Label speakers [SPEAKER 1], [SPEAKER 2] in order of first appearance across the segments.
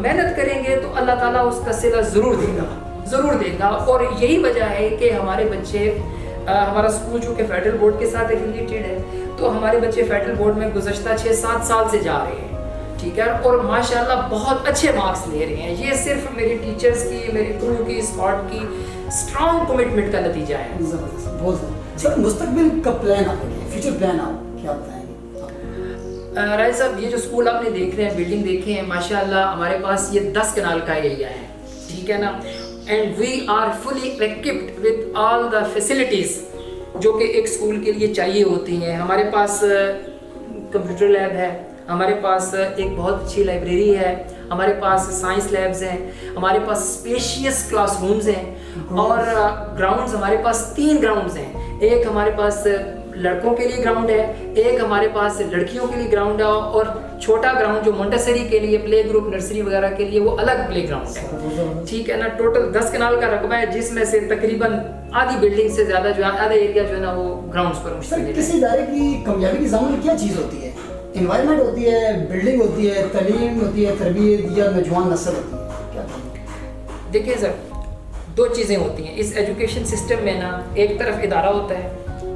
[SPEAKER 1] محنت کریں گے تو اللہ تعالیٰ اس کا صلہ ضرور دے گا. اور یہی وجہ ہے کہ ہمارے بچے, ہمارا اسکول چونکہ فیڈرل بورڈ کے ساتھ ایفیلیٹڈ ہے, تو ہمارے بچے فیڈرل بورڈ میں گزشتہ 6-7 سال سے جا رہے ہیں, ٹھیک ہے, اور ماشاءاللہ بہت اچھے مارکس لے رہے ہیں. یہ صرف میری ٹیچرز کی, میری کرو کی, اسکواڈ کی اسٹرانگ کمٹمنٹ کا نتیجہ ہے.
[SPEAKER 2] زبردست, بہت زبردست. سر مستقبل کا پلان آپ کا, فیوچر پلان آپ کیا بتائیں گے؟
[SPEAKER 1] راجہ صاحب, یہ جو اسکول آپ نے دیکھ رہے ہیں, بلڈنگ دیکھے ہیں, ماشاءاللہ ہمارے پاس یہ 10 کنال کا ایریا ہے, ٹھیک ہے نا, and we are fully equipped with all the facilities جو کہ ایک اسکول کے لیے چاہیے ہوتی ہیں. ہمارے پاس کمپیوٹر لیب ہے, ہمارے پاس ایک بہت اچھی لائبریری ہے, ہمارے پاس سائنس لیبز ہیں, ہمارے پاس اسپیشیس کلاس رومز ہیں, اور گراؤنڈز ہمارے پاس 3 گراؤنڈز ہیں. ایک ہمارے پاس لڑکوں کے لیے گراؤنڈ ہے, ایک ہمارے پاس لڑکیوں کے لیے گراؤنڈ ہے, اور چھوٹا گراؤنڈ جو مونٹیسری کے لیے, پلے گروپ, نرسری وغیرہ کے لیے, وہ الگ پلے گراؤنڈ ہے, ٹھیک ہے نا. ٹوٹل 10 کنال کا رقبہ ہے, جس میں سے تقریباً آدھی بلڈنگ سے زیادہ جو ہے, آدھا ایریا جو ہے نا وہ گراؤنڈز پر مشتمل ہے.
[SPEAKER 2] کسی ادارے کی کامیابی کی ضامن کیا چیز ہوتی ہے؟ انوائرمنٹ ہوتی ہے, بلڈنگ ہوتی ہے, تعلیم ہوتی ہے, تربیت, یا نوجوان نسل ہوتی ہے؟ کیا
[SPEAKER 1] دیکھیں سر, 2 چیزیں ہوتی ہیں اس ایجوکیشن سسٹم میں نا. ایک طرف ادارہ ہوتا ہے,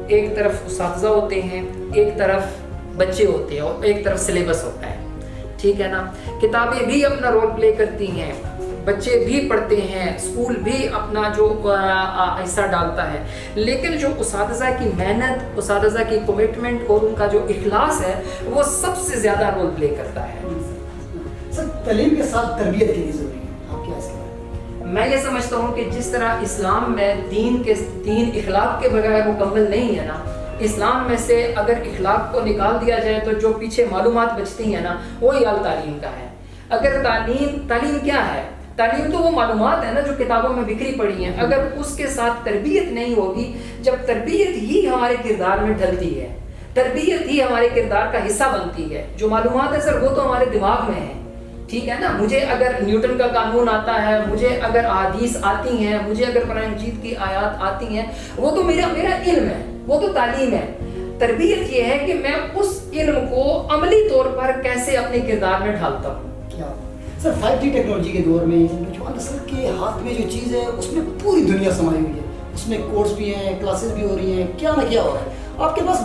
[SPEAKER 1] ایک طرف اساتذہ ہوتے ہیں, ایک طرف بچے ہوتے ہیں, اور ایک طرف سلیبس ہوتا ہے, ٹھیک ہے نا. کتابیں بھی اپنا رول پلے کرتی ہیں, بچے بھی پڑھتے ہیں, اسکول بھی اپنا جو حصہ ڈالتا ہے, لیکن جو اساتذہ کی محنت, اساتذہ کی کمٹمنٹ اور ان کا جو اخلاص ہے, وہ سب سے زیادہ رول پلے کرتا ہے.
[SPEAKER 2] سر تعلیم کے ساتھ تربیت کتنی ضروری ہے, آپ کیا اس کے بارے میں؟
[SPEAKER 1] میں یہ سمجھتا ہوں کہ جس طرح اسلام میں دین اخلاق کے بغیر مکمل نہیں ہے نا, اسلام میں سے اگر اخلاق کو نکال دیا جائے تو جو پیچھے معلومات بچتی ہیں نا, وہی حال تعلیم کا ہے. اگر تعلیم کیا ہے؟ تعلیم تو وہ معلومات ہے نا جو کتابوں میں بکھری پڑی ہیں. اگر اس کے ساتھ تربیت نہیں ہوگی, جب تربیت ہی ہمارے کردار میں ڈھلتی ہے, تربیت ہی ہمارے کردار کا حصہ بنتی ہے. جو معلومات ہے سر وہ تو ہمارے دماغ میں ہے, ٹھیک ہے نا. مجھے اگر نیوٹن کا قانون آتا ہے, مجھے اگر احادیث آتی ہیں, مجھے اگر قرآن مجید کی آیات آتی ہیں, وہ تو میرا علم ہے, وہ تو تعلیم ہے. تربیت یہ ہے کہ میں اس علم کو عملی طور پر کیسے اپنے کردار میں ڈھالتا ہوں.
[SPEAKER 2] کیا سر 5G ٹیکنالوجی کے دور میں نوجوان نسل کے ہاتھ میں جو چیز ہے اس میں پوری دنیا سمائی ہوئی ہے, اس میں کورس بھی ہیں, کلاسز بھی ہو رہی ہیں, کیا نہ کیا ہو رہا ہے. آپ کے پاس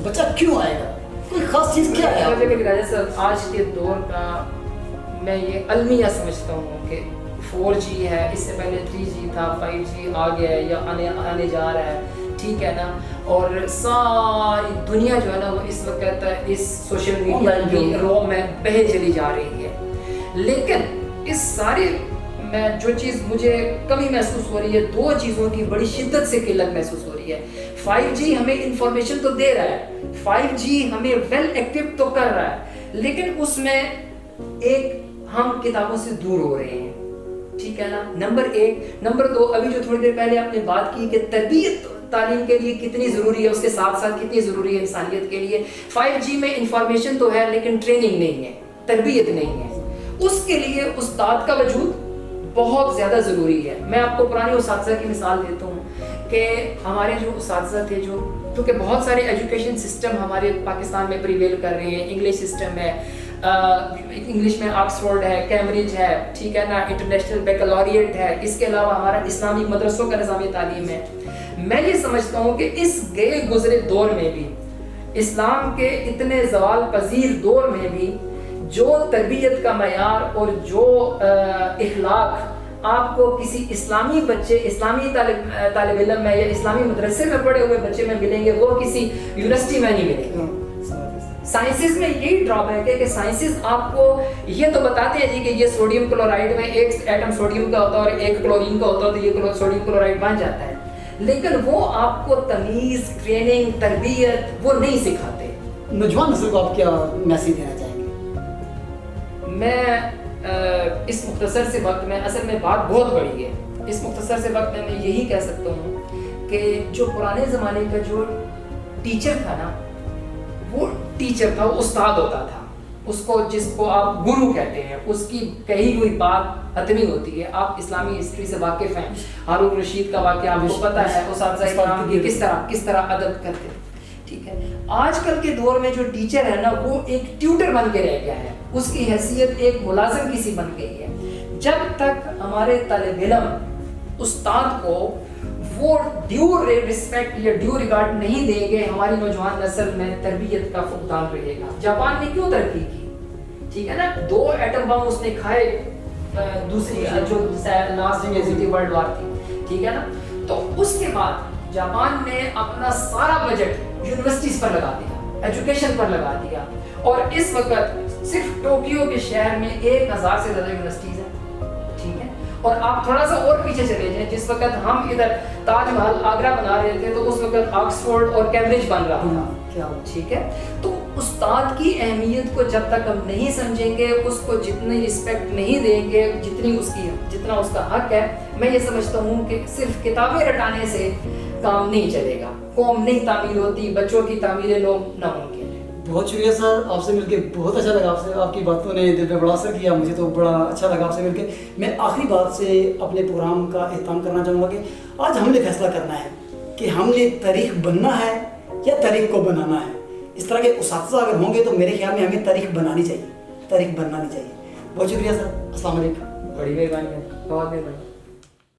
[SPEAKER 2] بچہ کیوں آئے گا, کوئی خاص چیز کیا ہے؟
[SPEAKER 1] سر آج کے دور کا میں یہ المیہ سمجھتا ہوں کہ 4G ہے, اس سے پہلے 3G تھا, 5G آ گیا ہے یا آنے جا رہا ہے, ٹھیک ہے نا. اور ساری دنیا جو ہے نا وہ اس وقت اس سوشل میڈیا کی رو میں بہے چلی جا رہی ہے. لیکن اس سارے میں جو چیز مجھے کمی محسوس ہو رہی ہے, 2 چیزوں کی بڑی شدت سے قلت محسوس ہو رہی ہے. 5G ہمیں انفارمیشن تو دے رہا ہے, 5G ہمیں ویل ایکٹیو تو کر رہا ہے, لیکن اس میں ایک ہم کتابوں سے دور ہو رہے ہیں, ٹھیک ہے نا. نمبر 1. نمبر 2, ابھی جو تھوڑی دیر پہلے آپ نے بات کی کہ تربیت تعلیم کے لیے کتنی ضروری ہے, اس کے ساتھ ساتھ کتنی ضروری ہے انسانیت کے لیے. 5G میں انفارمیشن تو ہے لیکن ٹریننگ نہیں ہے, تربیت نہیں ہے. اس کے لیے استاد کا وجود بہت زیادہ ضروری ہے. میں آپ کو پرانے اساتذہ کی مثال دیتا ہوں کہ ہمارے جو اساتذہ تھے, جو کیونکہ بہت سارے ایجوکیشن سسٹم ہمارے پاکستان میں پریویل کر رہے ہیں. انگلش سسٹم ہے, انگلش میں آکسفورڈ ہے, کیمبرج ہے, ٹھیک ہے نا, انٹرنیشنل بیکلوریٹ ہے. اس کے علاوہ ہمارا اسلامی مدرسوں کا نظام تعلیم ہے. میں یہ سمجھتا ہوں کہ اس گئے گزرے دور میں بھی, اسلام کے اتنے زوال پذیر دور میں بھی, جو تربیت کا معیار اور جو اخلاق آپ کو کسی اسلامی بچے, اسلامی طالب علم میں یا اسلامی مدرسے میں پڑھے ہوئے بچے میں ملیں گے, وہ کسی یونیورسٹی میں نہیں ملیں گے. سائنسز میں یہی ڈرا بیک ہے کہ سائنسز آپ کو یہ تو بتاتے ہیں جی کہ یہ سوڈیم کلورائڈ میں ایک ایٹم سوڈیم کا ہوتا ہے اور ایک کلورین کا ہوتا ہے, تو یہ سوڈیم کلورائڈ بن جاتا ہے, لیکن وہ آپ کو تمیز, ٹریننگ, تربیت وہ نہیں سکھاتے.
[SPEAKER 2] نوجوان نسل کو آپ کیا میسیج دینا چاہیں گے؟
[SPEAKER 1] میں اس مختصر سے وقت میں, اصل میں بات بہت بڑی ہے, اس مختصر سے وقت میں یہی کہہ سکتا ہوں کہ جو پرانے زمانے کا جو ٹیچر تھا نا, وہ ٹیچر تھا, وہ استاد ہوتا تھا, اس کو جس کو آپ گرو کہتے ہیں, اس کی کہی ہوئی بات حتمی ہوتی ہے. آپ اسلامی ہسٹری سے واقف ہیں, ہارون رشید کا واقعہ آپ کو پتہ ہے, اساتذہ کرام کی کس طرح ادب کرتے, ٹھیک ہے. آج کل کے دور میں جو ٹیچر ہے نا, وہ ایک ٹیوٹر بن کے رہ گیا ہے. اس کی حیثیت ایک ملازم کی سی بن گئی ہے. جب تک ہمارے طالب علم استاد کو وہ ڈیو رسپیکٹ یا ڈیو ریگارڈ نہیں دیں گے، ہماری نوجوان نسل میں تربیت کا فقدان رہے گا. جاپان نے کیوں ترقی کی؟ ٹھیک ہے نا، 2 ایٹم بم اس نے کھائے دوسری جو لاسٹ ورلڈ وار تھی، ٹھیک ہے نا. تو اس کے بعد جاپان نے اپنا سارا بجٹ یونیورسٹیز پر لگا دیا، ایجوکیشن پر لگا دیا، اور اس وقت صرف ٹوکیو کے شہر میں 1000 سے زیادہ یونیورسٹیز ہیں. ٹھیک ہے، اور آپ تھوڑا سا اور پیچھے چلے جائیں، جس وقت ہم ادھر تاج محل آگرہ بنا رہے تھے تو اس وقت آکسفورڈ اور کیمبرج بن رہا تھا. ٹھیک ہے، تو استاد کی اہمیت کو جب تک ہم نہیں سمجھیں گے، اس کو جتنی رسپیکٹ نہیں دیں گے جتنا اس کا حق ہے، میں یہ سمجھتا ہوں کہ صرف کتابیں رٹانے سے کام نہیں چلے گا. قوم نہیں تعمیر ہوتی، بچوں کی تعمیر لوگ ناممکن ہے.
[SPEAKER 2] بہت شکریہ سر، آپ سے مل کے بہت اچھا لگا. آپ سے آپ کی باتوں نے دل پہ بڑا اثر کیا، مجھے تو بڑا اچھا لگا آپ سے مل کے. میں آخری بات سے اپنے پروگرام کا اہتمام کرنا چاہوں گا کہ آج ہم نے فیصلہ کرنا ہے کہ ہم نے تاریخ بننا ہے یا تاریخ کو بنانا ہے. اس طرح کے اساتذہ اگر ہوں گے تو میرے خیال میں ہمیں تاریخ بنانی چاہیے، تاریخ بننا نہیں چاہیے. بہت شکریہ سر، السلام علیکم.
[SPEAKER 1] بڑی مہربانی ہے، بہت مہربانی.